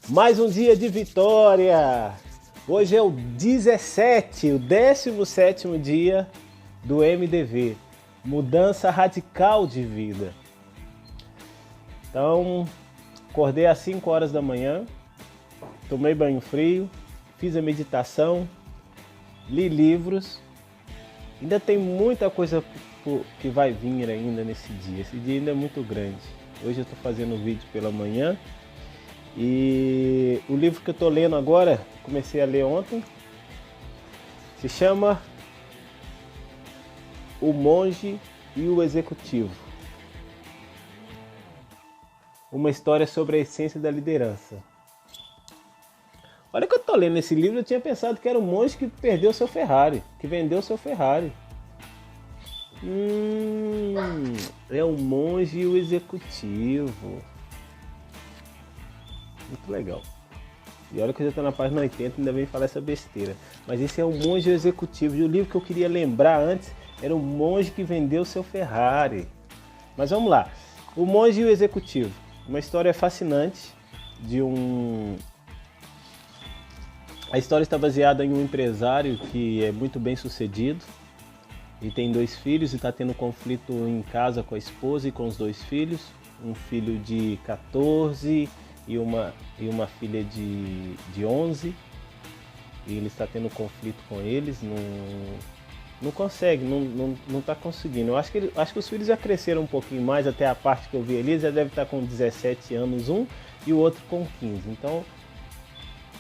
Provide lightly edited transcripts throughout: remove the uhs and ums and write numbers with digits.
Mais um dia de vitória! Hoje é o 17, o 17º dia do MDV, Mudança Radical de Vida. Então, acordei às 5 horas da manhã, tomei banho frio, fiz a meditação, li livros. Ainda tem muita coisa que vai vir ainda nesse dia. Esse dia ainda é muito grande. Hoje eu estou fazendo um vídeo pela manhã. E o livro que eu estou lendo agora, comecei a ler ontem, se chama O Monge e o Executivo. Uma história sobre a essência da liderança. Olha que eu estou lendo esse livro, eu tinha pensado que era um monge que perdeu seu Ferrari, que vendeu seu Ferrari. É o Monge e o Executivo. Muito legal. E olha que eu já estou na página 80, ainda bem falar essa besteira. Mas esse é o Monge Executivo. E o livro que eu queria lembrar antes era o Monge que vendeu seu Ferrari. Mas vamos lá. O Monge e o Executivo. Uma história fascinante de A história está baseada em um empresário que é muito bem sucedido e tem 2 filhos e está tendo conflito em casa com a esposa e com os 2 filhos. Um filho de 14 e uma filha de 11, e ele está tendo conflito com eles, não consegue, não está conseguindo. Eu acho que os filhos já cresceram um pouquinho mais, até a parte que eu vi ali, já deve estar com 17 anos um e o outro com 15, então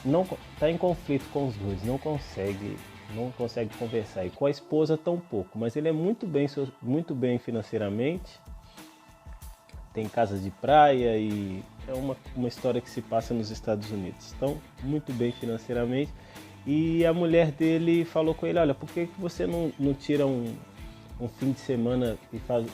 não está em conflito com os dois, não consegue conversar, e com a esposa tão pouco, mas ele é muito bem financeiramente. Tem casa de praia e é uma história que se passa nos Estados Unidos. Então, muito bem financeiramente. E a mulher dele falou com ele, olha, por que você não tira um fim de semana,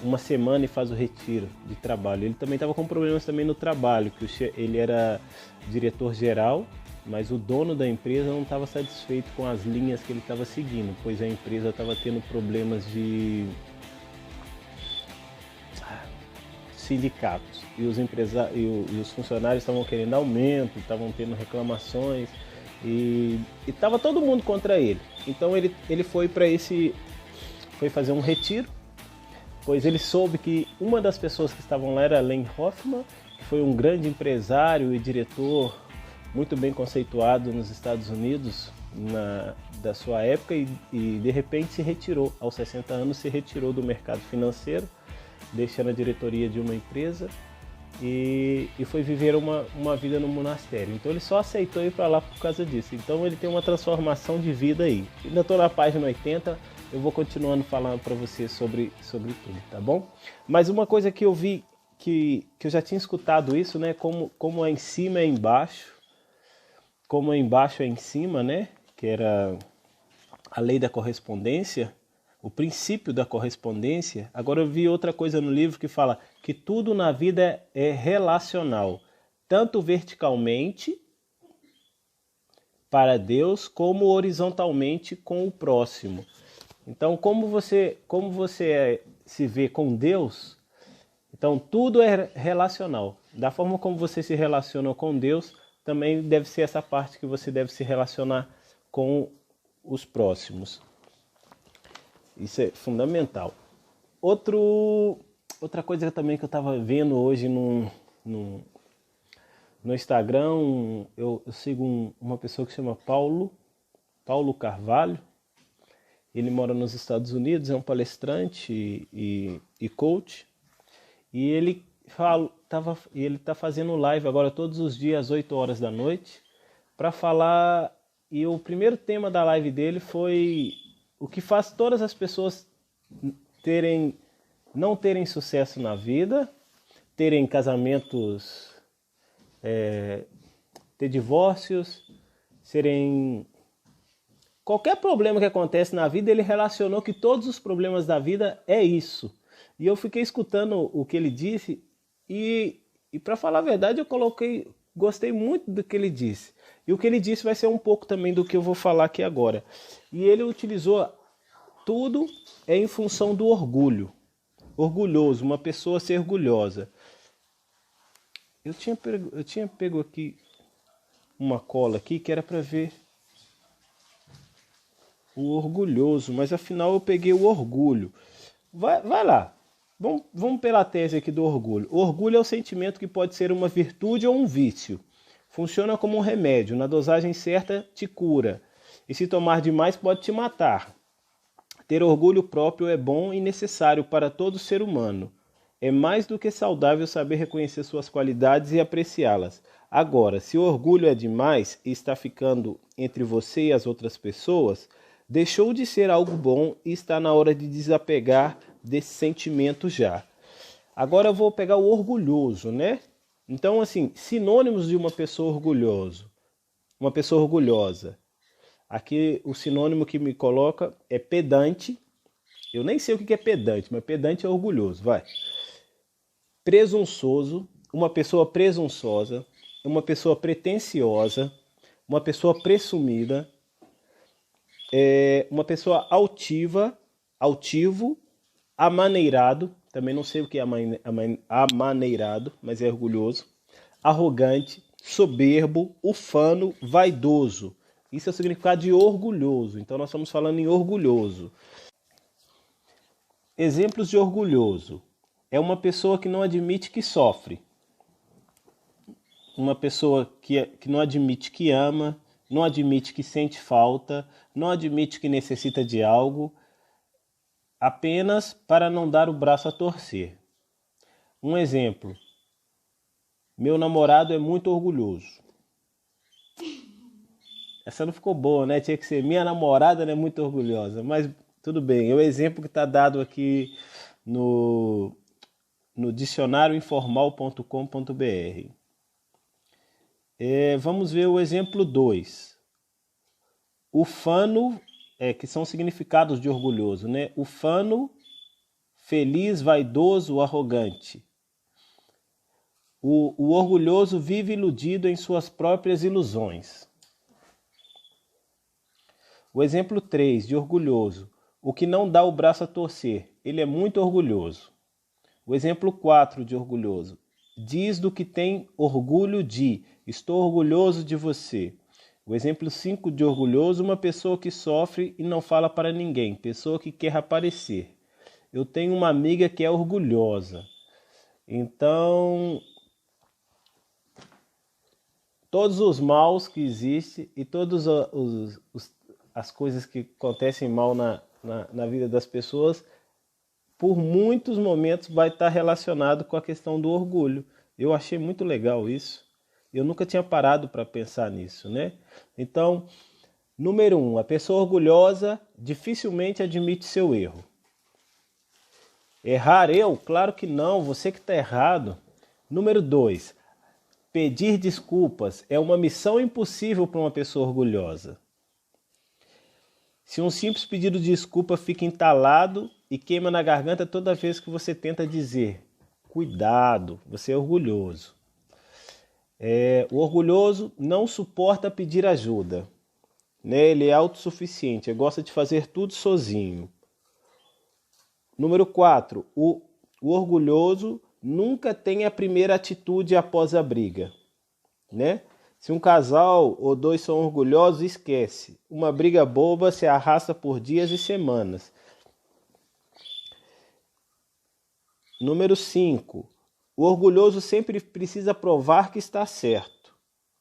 uma semana e faz o retiro de trabalho? Ele também estava com problemas também no trabalho, que ele era diretor geral, mas o dono da empresa não estava satisfeito com as linhas que ele estava seguindo, pois a empresa estava tendo problemas de sindicatos e os funcionários estavam querendo aumento, estavam tendo reclamações e estava todo mundo contra ele. Então ele foi fazer um retiro, pois ele soube que uma das pessoas que estavam lá era Len Hoffman, que foi um grande empresário e diretor muito bem conceituado nos Estados Unidos da sua época e de repente se retirou, aos 60 anos se retirou do mercado financeiro, deixando a diretoria de uma empresa e foi viver uma vida no monastério. Então ele só aceitou ir para lá por causa disso. Então ele tem uma transformação de vida aí. Ainda estou na página 80, eu vou continuando falando para você sobre tudo, tá bom? Mas uma coisa que eu vi, que eu já tinha escutado isso, né? Como é em cima é embaixo, como é embaixo é em cima, né? Que era a lei da correspondência, o princípio da correspondência. Agora eu vi outra coisa no livro que fala que tudo na vida é relacional, tanto verticalmente para Deus como horizontalmente com o próximo. Então, como você se vê com Deus, então tudo é relacional. Da forma como você se relaciona com Deus, também deve ser essa parte que você deve se relacionar com os próximos. Isso é fundamental. Outra coisa também que eu estava vendo hoje no Instagram, eu sigo uma pessoa que se chama Paulo Carvalho. Ele mora nos Estados Unidos, é um palestrante e coach. E ele está fazendo live agora todos os dias às 8 horas da noite para falar. E o primeiro tema da live dele foi o que faz todas as pessoas não terem sucesso na vida, terem casamentos, ter divórcios, qualquer problema que acontece na vida, ele relacionou que todos os problemas da vida é isso. E eu fiquei escutando o que ele disse e para falar a verdade, gostei muito do que ele disse. E o que ele disse vai ser um pouco também do que eu vou falar aqui agora. E ele utilizou tudo em função do orgulho. Orgulhoso, uma pessoa ser orgulhosa. Eu tinha pego aqui uma cola aqui que era para ver o orgulhoso, mas afinal eu peguei o orgulho. Vai lá. Vamos pela tese aqui do orgulho. O orgulho é o sentimento que pode ser uma virtude ou um vício. Funciona como um remédio. Na dosagem certa, te cura. E se tomar demais, pode te matar. Ter orgulho próprio é bom e necessário para todo ser humano. É mais do que saudável saber reconhecer suas qualidades e apreciá-las. Agora, se o orgulho é demais e está ficando entre você e as outras pessoas, deixou de ser algo bom e está na hora de desapegar desse sentimento já. Agora eu vou pegar o orgulhoso, né? Então, assim, sinônimos de uma pessoa orgulhosa. Aqui o sinônimo que me coloca é pedante. Eu nem sei o que é pedante, mas pedante é orgulhoso, vai. Presunçoso, uma pessoa presunçosa, uma pessoa pretensiosa, uma pessoa presumida, uma pessoa altivo, amaneirado, também não sei o que é amaneirado, mas é orgulhoso, arrogante, soberbo, ufano, vaidoso. Isso é o significado de orgulhoso, então nós estamos falando em orgulhoso. Exemplos de orgulhoso. É uma pessoa que não admite que sofre. Uma pessoa que não admite que ama, não admite que sente falta, não admite que necessita de algo, apenas para não dar o braço a torcer. Um exemplo. Meu namorado é muito orgulhoso. Essa não ficou boa, né? Tinha que ser minha namorada é muito orgulhosa. Mas tudo bem, é o exemplo que está dado aqui no dicionarioinformal.com.br. Vamos ver o exemplo 2. Ufano, que são significados de orgulhoso, né? Ufano, feliz, vaidoso, arrogante. O orgulhoso vive iludido em suas próprias ilusões. O exemplo 3 de orgulhoso. O que não dá o braço a torcer. Ele é muito orgulhoso. O exemplo 4 de orgulhoso. Diz do que tem orgulho de. Estou orgulhoso de você. O exemplo 5 de orgulhoso. Uma pessoa que sofre e não fala para ninguém. Pessoa que quer aparecer. Eu tenho uma amiga que é orgulhosa. Então, todos os maus que existem e todas as coisas que acontecem mal na vida das pessoas, por muitos momentos vai estar relacionado com a questão do orgulho. Eu achei muito legal isso. Eu nunca tinha parado para pensar nisso, né? Então, número 1, a pessoa orgulhosa dificilmente admite seu erro. Errar eu? Claro que não, você que está errado. Número 2, pedir desculpas é uma missão impossível para uma pessoa orgulhosa. Se um simples pedido de desculpa fica entalado e queima na garganta toda vez que você tenta dizer, cuidado, você é orgulhoso. O orgulhoso não suporta pedir ajuda, né? Ele é autossuficiente, ele gosta de fazer tudo sozinho. Número 4, o orgulhoso nunca tem a primeira atitude após a briga, né? Se um casal ou dois são orgulhosos, esquece. Uma briga boba se arrasta por dias e semanas. Número 5. O orgulhoso sempre precisa provar que está certo.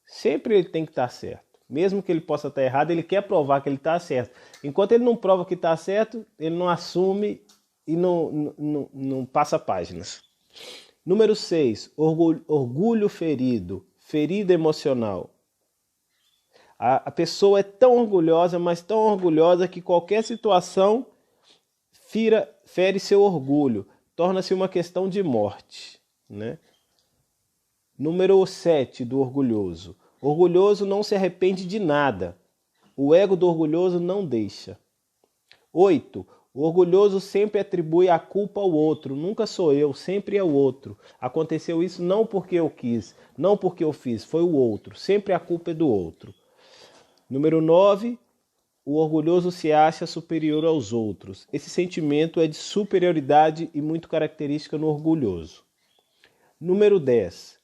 Sempre ele tem que estar certo. Mesmo que ele possa estar errado, ele quer provar que ele está certo. Enquanto ele não prova que está certo, ele não assume e não passa páginas. Número 6. Orgulho ferido. Ferida emocional. A pessoa é tão orgulhosa, mas tão orgulhosa que qualquer situação fere seu orgulho. Torna-se uma questão de morte, né? Número 7 do orgulhoso. Orgulhoso não se arrepende de nada. O ego do orgulhoso não deixa. 8. O orgulhoso sempre atribui a culpa ao outro. Nunca sou eu, sempre é o outro. Aconteceu isso não porque eu quis, não porque eu fiz, foi o outro. Sempre a culpa é do outro. Número 9. O orgulhoso se acha superior aos outros. Esse sentimento é de superioridade e muito característica no orgulhoso. Número 10.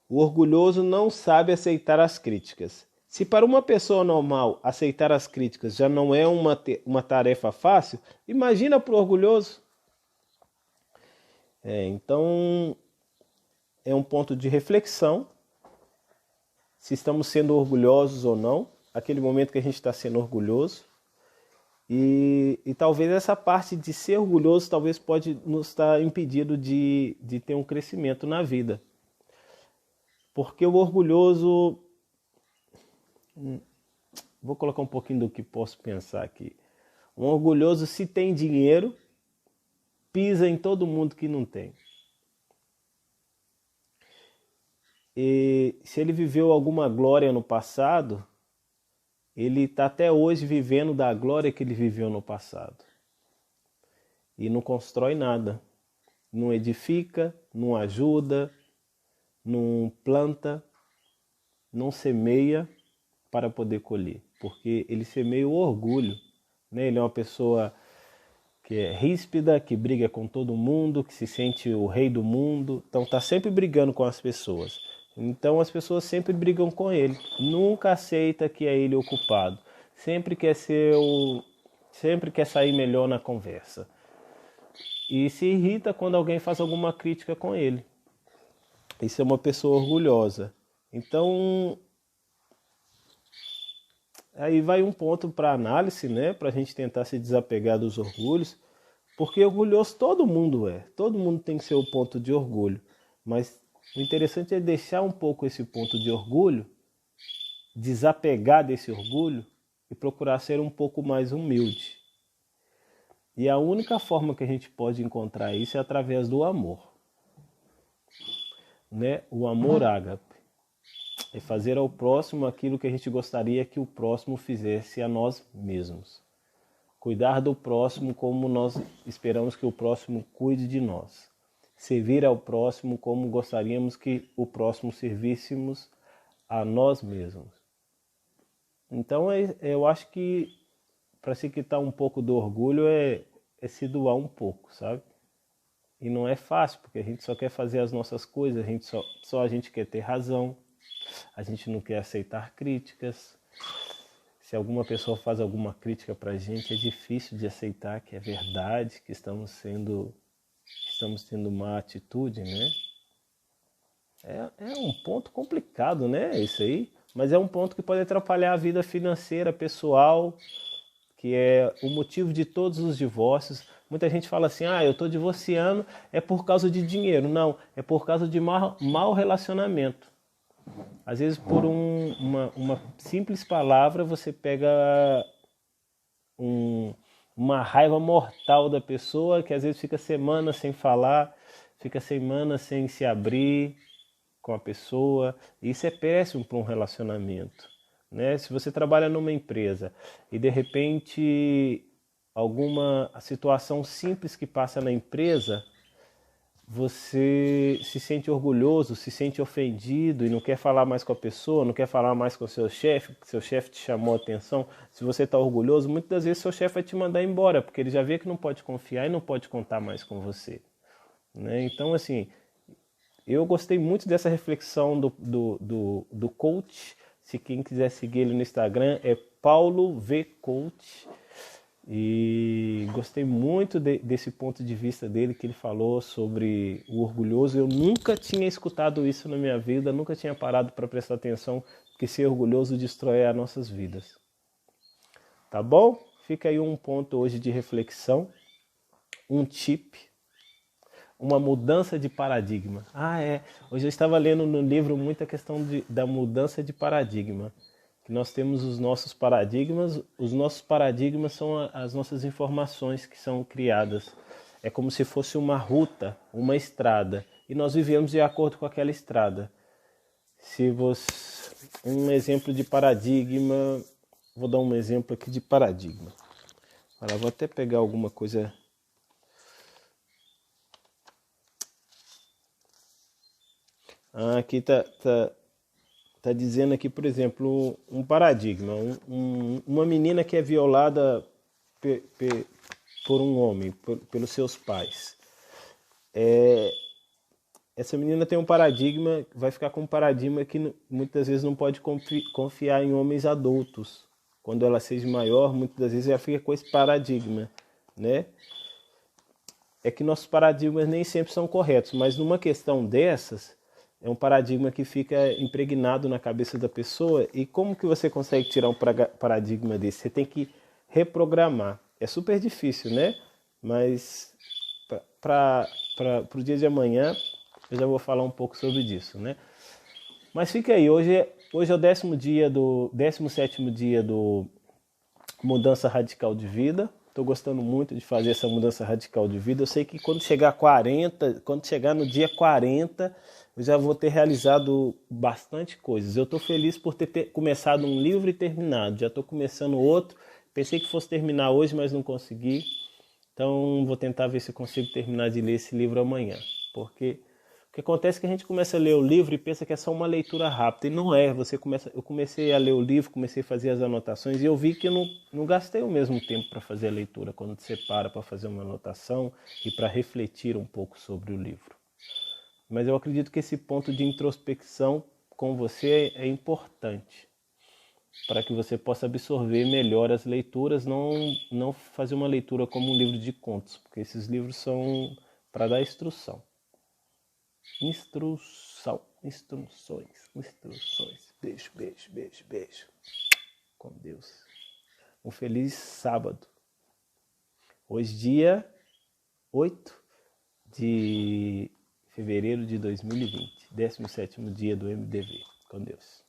O orgulhoso não sabe aceitar as críticas. Se para uma pessoa normal aceitar as críticas já não é uma tarefa fácil, imagina para o orgulhoso. Então, é um ponto de reflexão, se estamos sendo orgulhosos ou não, aquele momento que a gente está sendo orgulhoso. E talvez essa parte de ser orgulhoso talvez pode nos estar impedindo de ter um crescimento na vida. Porque o orgulhoso... Vou colocar um pouquinho do que posso pensar aqui. Um orgulhoso, se tem dinheiro, pisa em todo mundo que não tem. E se ele viveu alguma glória no passado, ele está até hoje vivendo da glória que ele viveu no passado. E não constrói nada. Não edifica, não ajuda, não planta, não semeia para poder colher. Porque ele semeia o orgulho. Né? Ele é uma pessoa que é ríspida, que briga com todo mundo, que se sente o rei do mundo. Então está sempre brigando com as pessoas. Então as pessoas sempre brigam com ele. Nunca aceita que é ele o culpado. Sempre quer sair melhor na conversa. E se irrita quando alguém faz alguma crítica com ele. Isso é uma pessoa orgulhosa. Então, aí vai um ponto para análise, né? Para a gente tentar se desapegar dos orgulhos. Porque orgulhoso todo mundo é. Todo mundo tem que ser o ponto de orgulho. Mas o interessante é deixar um pouco esse ponto de orgulho, desapegar desse orgulho e procurar ser um pouco mais humilde. E a única forma que a gente pode encontrar isso é através do amor. Né? O amor ágape. É fazer ao próximo aquilo que a gente gostaria que o próximo fizesse a nós mesmos. Cuidar do próximo como nós esperamos que o próximo cuide de nós. Servir ao próximo como gostaríamos que o próximo servíssemos a nós mesmos. Então eu acho que para se quitar um pouco do orgulho é se doar um pouco, sabe? E não é fácil, porque a gente só quer fazer as nossas coisas, a gente quer ter razão, a gente não quer aceitar críticas. Se alguma pessoa faz alguma crítica para a gente, é difícil de aceitar que é verdade, que estamos tendo má atitude, né? É um ponto complicado, né? Isso aí. Mas é um ponto que pode atrapalhar a vida financeira, pessoal, que é o motivo de todos os divórcios. Muita gente fala assim, eu estou divorciando, é por causa de dinheiro. Não, é por causa de mau relacionamento. Às vezes por uma simples palavra você pega uma raiva mortal da pessoa, que às vezes fica semanas sem falar, fica semanas sem se abrir com a pessoa. Isso é péssimo para um relacionamento. Né? Se você trabalha numa empresa e de repente alguma situação simples que passa na empresa, você se sente orgulhoso, se sente ofendido e não quer falar mais com a pessoa, não quer falar mais com o seu chefe te chamou a atenção. Se você está orgulhoso, muitas das vezes seu chefe vai te mandar embora, porque ele já vê que não pode confiar e não pode contar mais com você. Né? Então, assim, eu gostei muito dessa reflexão do coach. Se quem quiser seguir ele no Instagram é Paulo V Coach. E gostei muito desse ponto de vista dele, que ele falou sobre o orgulhoso. Eu nunca tinha escutado isso na minha vida, nunca tinha parado para prestar atenção, porque ser orgulhoso destrói as nossas vidas. Tá bom? Fica aí um ponto hoje de reflexão, um tip, uma mudança de paradigma. Hoje eu estava lendo no livro muita questão da mudança de paradigma. Que nós temos os nossos paradigmas são as nossas informações que são criadas. É como se fosse uma ruta, uma estrada, e nós vivemos de acordo com aquela estrada. Um exemplo de paradigma, vou dar um exemplo aqui de paradigma. Vou até pegar alguma coisa. Aqui tá dizendo aqui, por exemplo, um paradigma. Uma menina que é violada por um homem, pelos seus pais. essa menina tem um paradigma, vai ficar com um paradigma que muitas vezes não pode confiar em homens adultos. Quando ela seja maior, muitas das vezes ela fica com esse paradigma, né? É que nossos paradigmas nem sempre são corretos, mas numa questão dessas, é um paradigma que fica impregnado na cabeça da pessoa. E como que você consegue tirar um paradigma desse? Você tem que reprogramar. É super difícil, né? Mas para o dia de amanhã eu já vou falar um pouco sobre isso, né? Mas fica aí, hoje é o 17º dia do Mudança Radical de Vida. Estou gostando muito de fazer essa mudança radical de vida. Eu sei que quando chegar no dia 40, eu já vou ter realizado bastante coisas. Eu estou feliz por ter começado um livro e terminado. Já estou começando outro. Pensei que fosse terminar hoje, mas não consegui. Então vou tentar ver se eu consigo terminar de ler esse livro amanhã. Porque o que acontece é que a gente começa a ler o livro e pensa que é só uma leitura rápida. E não é. Eu comecei a ler o livro, comecei a fazer as anotações e eu vi que eu não gastei o mesmo tempo para fazer a leitura quando você para fazer uma anotação e para refletir um pouco sobre o livro. Mas eu acredito que esse ponto de introspecção com você é importante para que você possa absorver melhor as leituras, não fazer uma leitura como um livro de contos, porque esses livros são para dar instrução. Instruções. Beijo. Com Deus. Um feliz sábado. Hoje, dia 8 de fevereiro de 2020. 17º dia do MDV. Com Deus.